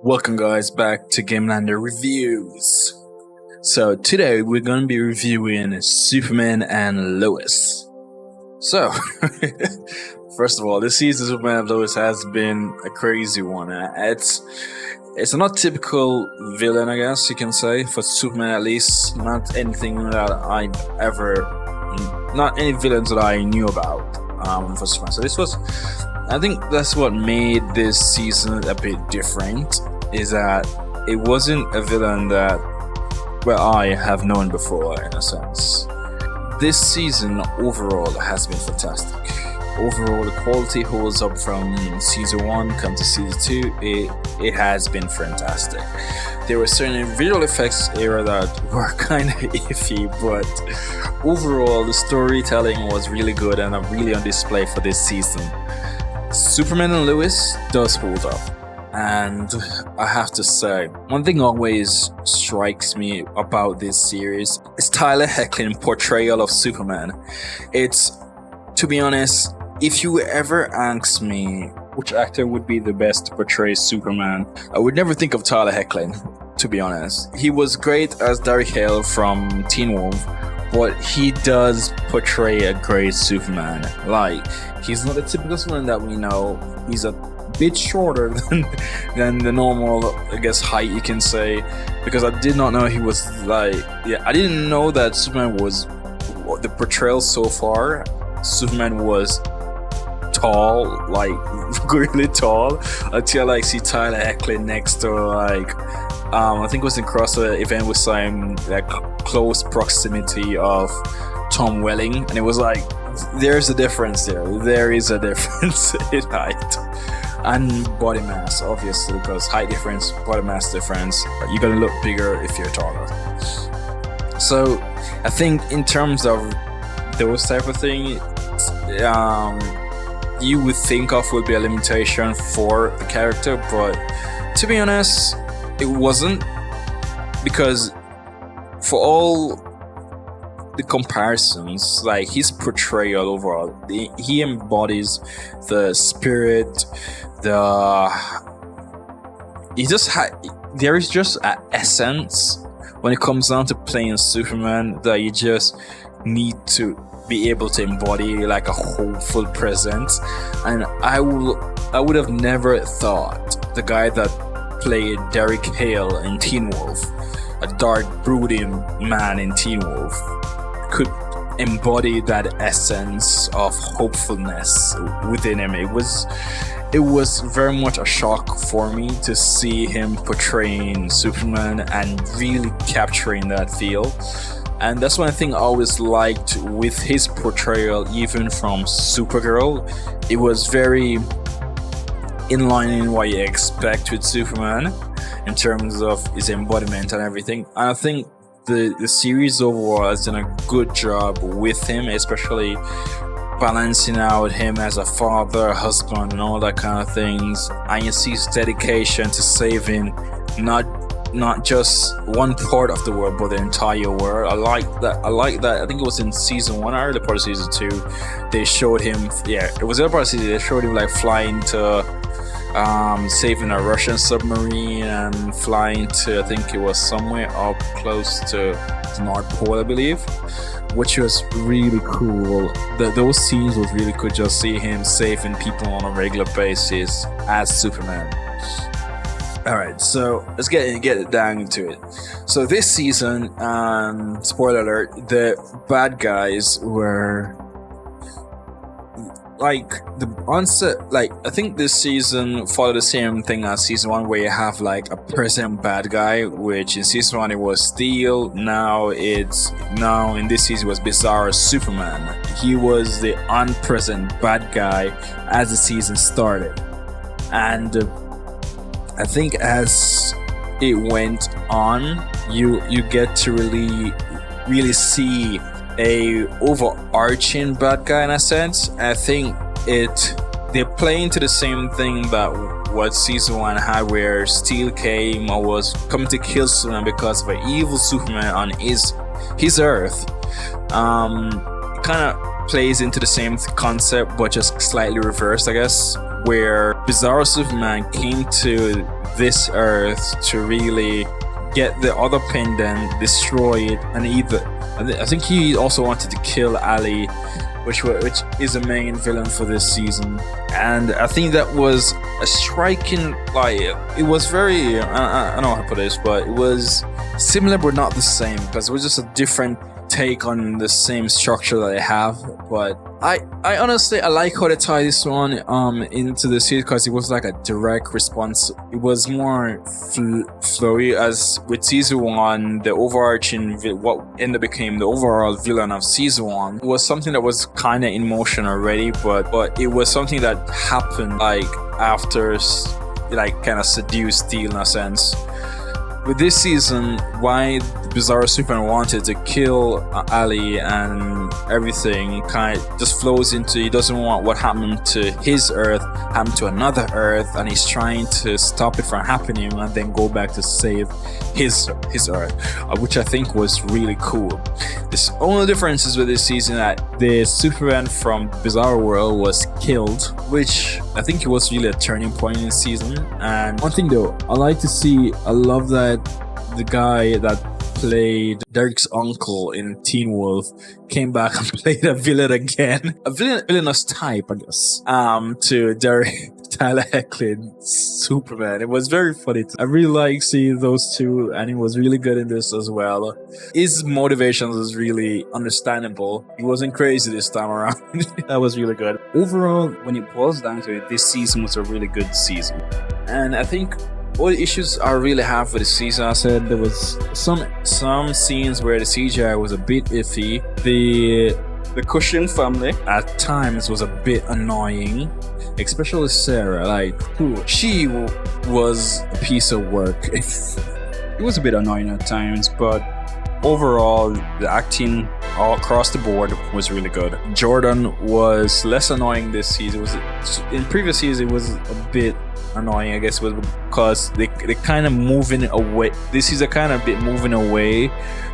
Welcome, guys, back to Gamelander Reviews. So, today we're going to be reviewing Superman and Lois. So, first of all, this season of Superman and Lois has been a crazy one. It's not typical villain, I guess you can say, for Superman at least. Not anything that not any villains that I knew about for Superman. So I think that's what made this season a bit different, is that it wasn't a villain that, I have known before, in a sense. This season overall has been fantastic. Overall, the quality holds up from season 1 come to season 2. It has been fantastic. There were certain visual effects era that were kind of iffy, but overall the storytelling was really good and really on display for this season. Superman and Lois does hold up, and I have to say, one thing always strikes me about this series is Tyler Hoechlin's portrayal of Superman. It's, to be honest, if you ever ask me which actor would be the best to portray Superman, I would never think of Tyler Hoechlin, to be honest. He was great as Derek Hale from Teen Wolf, but he does portray a great Superman. Like, he's not the typical Superman that we know. He's a bit shorter than the normal, I guess, height you can say, because I did not know he was I didn't know that Superman was, the portrayal so far, Superman was tall, like really tall, until I see Tyler Hoechlin next to I think it was in crossover event with some close proximity of Tom Welling, and it was like, there's a difference there. There is a difference in height and body mass, obviously, because height difference, body mass difference. You're gonna look bigger if you're taller. So I think in terms of those type of things, you would think of would be a limitation for the character, but to be honest, it wasn't, because for all the comparisons, like his portrayal overall, he embodies the spirit, there is just an essence when it comes down to playing Superman that you just need to be able to embody, like a hopeful presence. And I would have never thought the guy that played Derek Hale in Teen Wolf, a dark, brooding man in Teen Wolf, could embody that essence of hopefulness within him. It was very much a shock for me to see him portraying Superman and really capturing that feel. And that's one thing I always liked with his portrayal, even from Supergirl. It was very in line in what you expect with Superman in terms of his embodiment and everything. And I think the series overall has done a good job with him, especially balancing out him as a father, husband, and all that kind of things. And you see his dedication to saving not just one part of the world, but the entire world. I like that. I think it was in season 1 or early part of season 2. They showed him. It was early part of season. They showed him flying to saving a Russian submarine and flying to, I think it was somewhere up close to North Pole, I believe, which was really cool. Those scenes was really cool. Just see him saving people on a regular basis as Superman. Alright, so let's get it down to it. So this season, spoiler alert, the bad guys were the onset, I think this season followed the same thing as season 1, where you have a present bad guy, which in season 1 it was Steel. Now in this season it was Bizarro Superman. He was the unpresent bad guy as the season started, and I think as it went on, you get to really see a overarching bad guy in a sense. I think they're playing to the same thing that what season 1 had, where Steel came or was coming to kill Superman because of an evil Superman on his Earth. Kind of plays into the same concept, but just slightly reversed, I guess, where Bizarro Superman came to this Earth to really get the other pendant, destroy it, and I think he also wanted to kill Ali, which is the main villain for this season. And I think that was a striking, like, it was very, I don't know how to put this, but it was similar but not the same, because it was just a different take on the same structure that they have. But I honestly, I like how they tie this one into the series, because it was like a direct response. It was more flowy, as with season 1, the overarching what ended up became the overall villain of season 1 was something that was kind of in motion already, but it was something that happened like after, like, kind of seduced Steel in a sense. With this season, why the Bizarro Superman wanted to kill Ali and everything kind of just flows into, he doesn't want what happened to his Earth happen to another Earth, and he's trying to stop it from happening and then go back to save his Earth, which I think was really cool. The only difference is with this season that the Superman from Bizarro World was killed, which I think it was really a turning point in the season. And one thing though, I love that the guy that played Derek's uncle in Teen Wolf came back and played a villain again, a villainous type, I guess, to Tyler Hoechlin's Superman. It was very funny. I really like seeing those two, and he was really good in this as well. His motivations was really understandable. He wasn't crazy this time around. That was really good. Overall, when it boils down to it, this season was a really good season. And I think all the issues I really have with the season, I said there was some scenes where the CGI was a bit iffy. The Cushing family at times was a bit annoying, especially Sarah. Like, she was a piece of work. It was a bit annoying at times, but overall the acting all across the board was really good. Jordan was less annoying this season. In previous season it was a bit annoying, I guess, was because they kind of moving away. This is a kind of bit moving away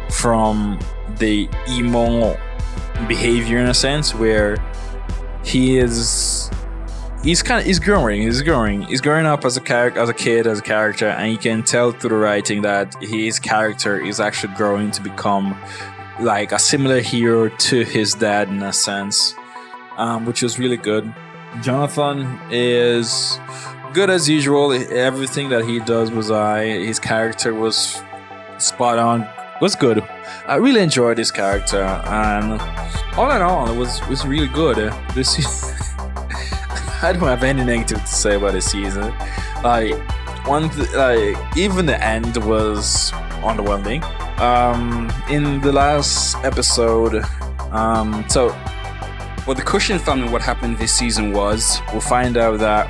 from the emo behavior in a sense, where he's growing up as a character, and you can tell through the writing that his character is actually growing to become like a similar hero to his dad in a sense, which was really good. Jonathan is good as usual. Everything that he does was his character was spot on, was good. I really enjoyed this character, and all in all, it was really good. I don't have any negative to say about this season. Even the end was underwhelming. In the last episode, the Cushing family, what happened this season was we found out that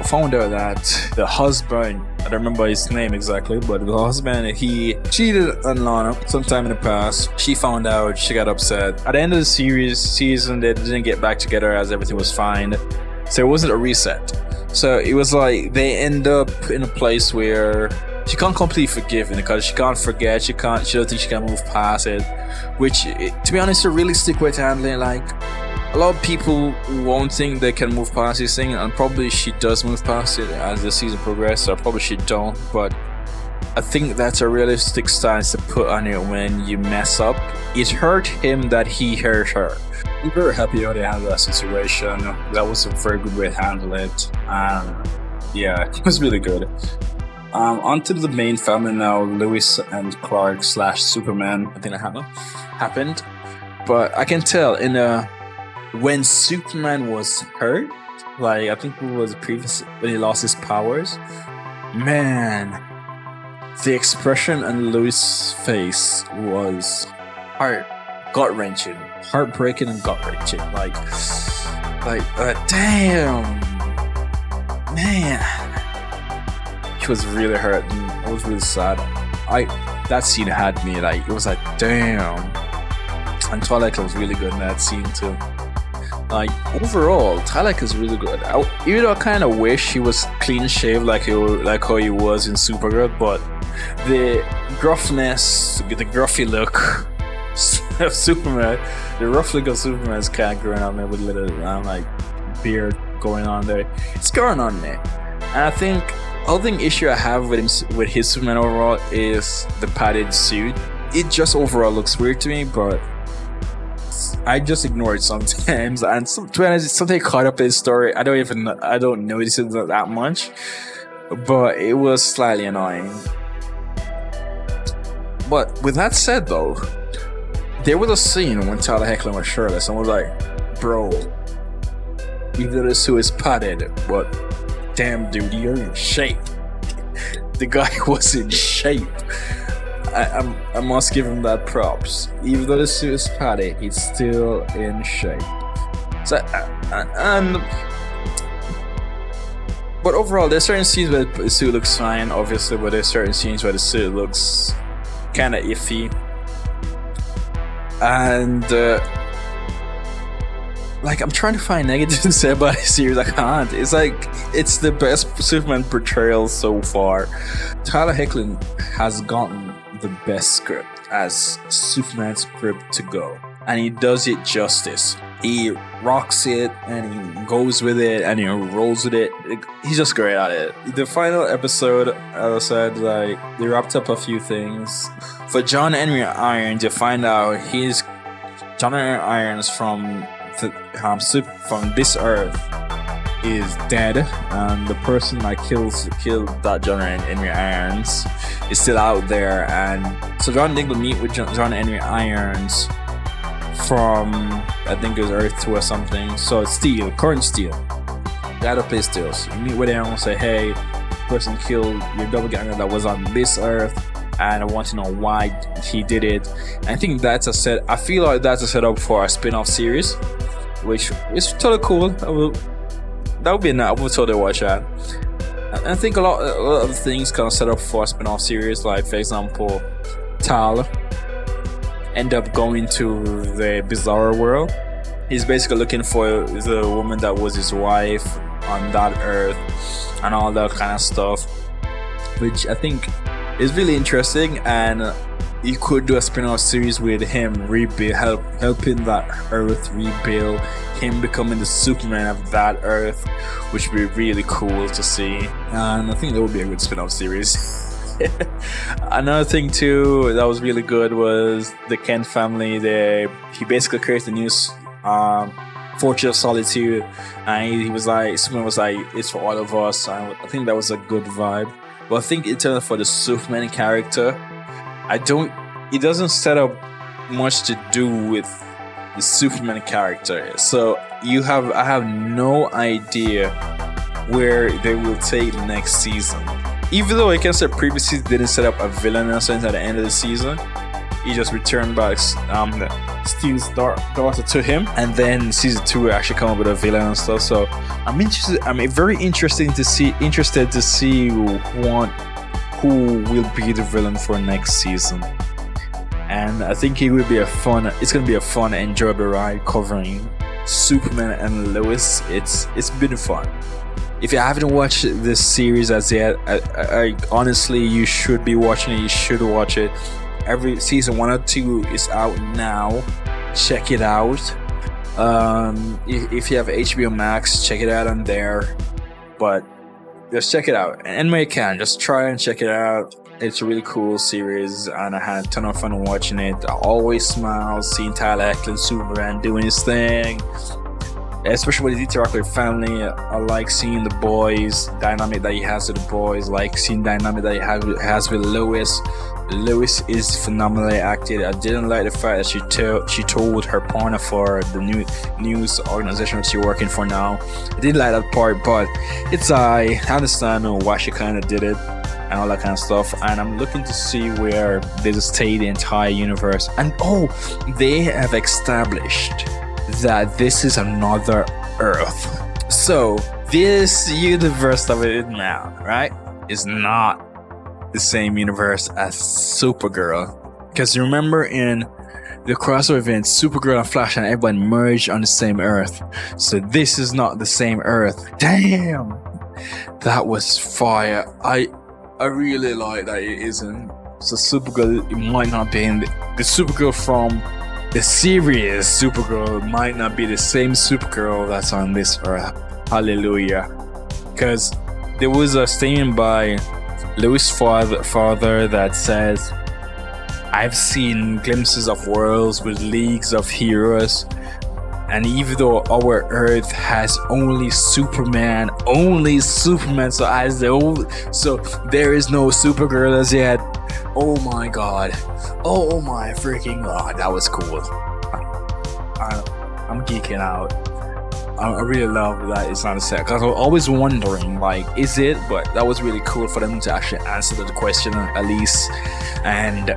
the husband, I don't remember his name exactly, but the husband, he cheated on Lana sometime in the past. She found out, she got upset. At the end of the season, they didn't get back together as everything was fine. So it wasn't a reset. So it was like they end up in a place where she can't completely forgive him because she can't forget. She don't think she can move past it. Which, to be honest, a realistic way to handle it. Like, a lot of people won't think they can move past this thing, and probably she does move past it as the season progresses, or probably she don't. But I think that's a realistic stance to put on it when you mess up. It hurt him that he hurt her. I'm very happy how they handled that situation. That was a very good way to handle it. Yeah, it was really good. On to the main family now, Lois and Clark / Superman. I think that happened. But I can tell when Superman was hurt, like I think it was previous when he lost his powers, man, the expression on Lois' face was gut-wrenching, heartbreaking and gut-wrenching. Like, damn, man, she was really hurt, and I was really sad. That scene had me like, it was like, damn. And Twilight was really good in that scene too. Like, overall, Tyler is really good. Even though I kind of wish he was clean shaved like how he was in Supergirl, but the gruffness, the gruffy look of Superman, the rough look of Superman is kind of growing on there with a little like beard going on there. It's going on there, and I think Other issue I have with him, with his Superman overall, is the padded suit. It just overall looks weird to me, but I just ignore it sometimes. And something caught up in his story. I don't notice it that much, but it was slightly annoying. But with that said, though, there was a scene when Tyler Hoechlin was shirtless, and was like, "Bro, even the suit is padded, but damn, dude, you're in shape." The guy was in shape. I must give him that props. Even though the suit is padded, he's still in shape. So, but overall, there's certain scenes where the suit looks fine, obviously, but there's certain scenes where the suit looks kind of iffy. And like, I'm trying to find negatives to say about this series. I can't. It's like, it's the best Superman portrayal so far. Tyler Hoechlin has gotten the best script as Superman script to go, and he does it justice. He rocks it, and he goes with it, and he rolls with it. He's just great at it. The final episode, as I said, like, they wrapped up a few things. For John Henry Irons, you find out he's John Henry Irons from this Earth is dead, and the person that killed that John Henry Irons is still out there. And so John Dink will meet with John Henry Irons from, I think it was Earth 2 or something. So it's current Steel. The other place Steel. So you meet with him and say, "Hey, person killed your doppelganger that was on this Earth, and I want to know why he did it." And I think that's I feel like that's a setup for a spin-off series, which is totally cool. That would be nice. I would totally watch that. And I think a lot of things kind of set up for a spin-off series, like, for example, Tal end up going to the Bizarro world. He's basically looking for the woman that was his wife on that Earth and all that kind of stuff, which I think is really interesting. And you could do a spin-off series with him helping that Earth rebuild, him becoming the Superman of that Earth, which would be really cool to see. And I think that would be a good spin-off series. Another thing too that was really good was the Kent family. He basically created a new Fortress of Solitude, and he was like, Superman was like, "It's for all of us." And I think that was a good vibe. But I think in terms for the Superman character, it doesn't set up much to do with the Superman character. So I have no idea where they will take the next season. Even though I can say previous season didn't set up a villain or something at the end of the season, he just returned back Steve's daughter to him, and then season 2 will actually come up with a villain and stuff. So I'm interested. Very interested to see who will be the villain for next season. And I think it's gonna be a fun, enjoyable ride covering Superman and Lois. It's been fun. If you haven't watched this series as yet, I honestly, you should be watching it. You should watch it. Every season 1 or 2 is out now. Check it out. If you have HBO Max, check it out on there. But just check it out, and when you can, just try and check it out. It's a really cool series, and I had a ton of fun watching it. I always smile seeing Tyler Hoechlin, Superman, doing his thing, especially when he interact with family. I like seeing the boys, dynamic that he has with the boys, like seeing dynamic that he has with Lois. Lois is phenomenally acted. I didn't like the fact that she told her partner for the new news organization that she's working for now. I didn't like that part, but I understand why she kind of did it and all that kind of stuff. And I'm looking to see where they just take the entire universe. And they have established that this is another Earth. So this universe that we're in now, right, is not the same universe as Supergirl. Because remember in the crossover event, Supergirl and Flash and everyone merged on the same Earth. So this is not the same Earth. Damn, that was fire. I really like that it isn't. So Supergirl, it might not be in the Supergirl from the series. Supergirl might not be the same Supergirl that's on this Earth. Hallelujah. Because there was a statement by Lois father that says, "I've seen glimpses of worlds with leagues of heroes, and even though our Earth has only Superman, so there is no Supergirl as yet." Oh my god! Oh my freaking god! That was cool. I'm geeking out. I really love that it's not a set, because I was always wondering, like, is it? But that was really cool for them to actually answer the question at least, and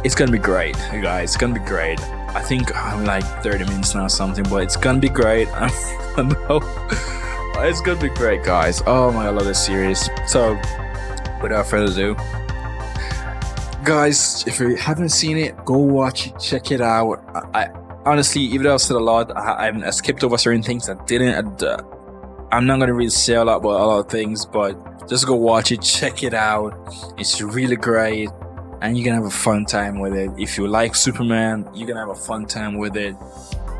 it's gonna be great, you guys. It's gonna be great. I think I'm like 30 minutes now or something, but it's gonna be great. I know. It's gonna be great, guys. Oh my god, I love this series. So, without further ado, guys, if you haven't seen it, go watch it, check it out. I honestly, even though I've said a lot, I skipped over certain things. I'm not gonna really say a lot about a lot of things, but just go watch it, check it out. It's really great, and you're gonna have a fun time with it. If you like Superman, you're gonna have a fun time with it,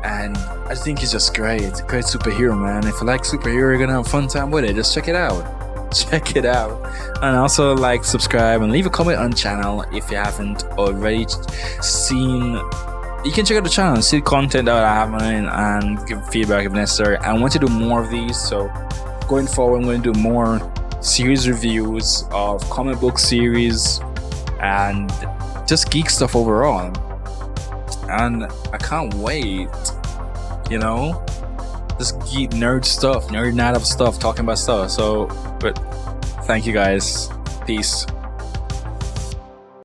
and I think it's just great. It's a great superhero, man. If you like superhero, you're gonna have a fun time with it. Just check it out. Check it out, and also like, subscribe, and leave a comment on the channel if you haven't already seen. You can check out the channel and see the content that I have on it, and give feedback if necessary. I want to do more of these, so going forward I'm going to do more series reviews of comic book series and just geek stuff overall, and I can't wait, you know, just geek nerd stuff, nerd night of stuff, talking about stuff. So, but thank you guys, peace.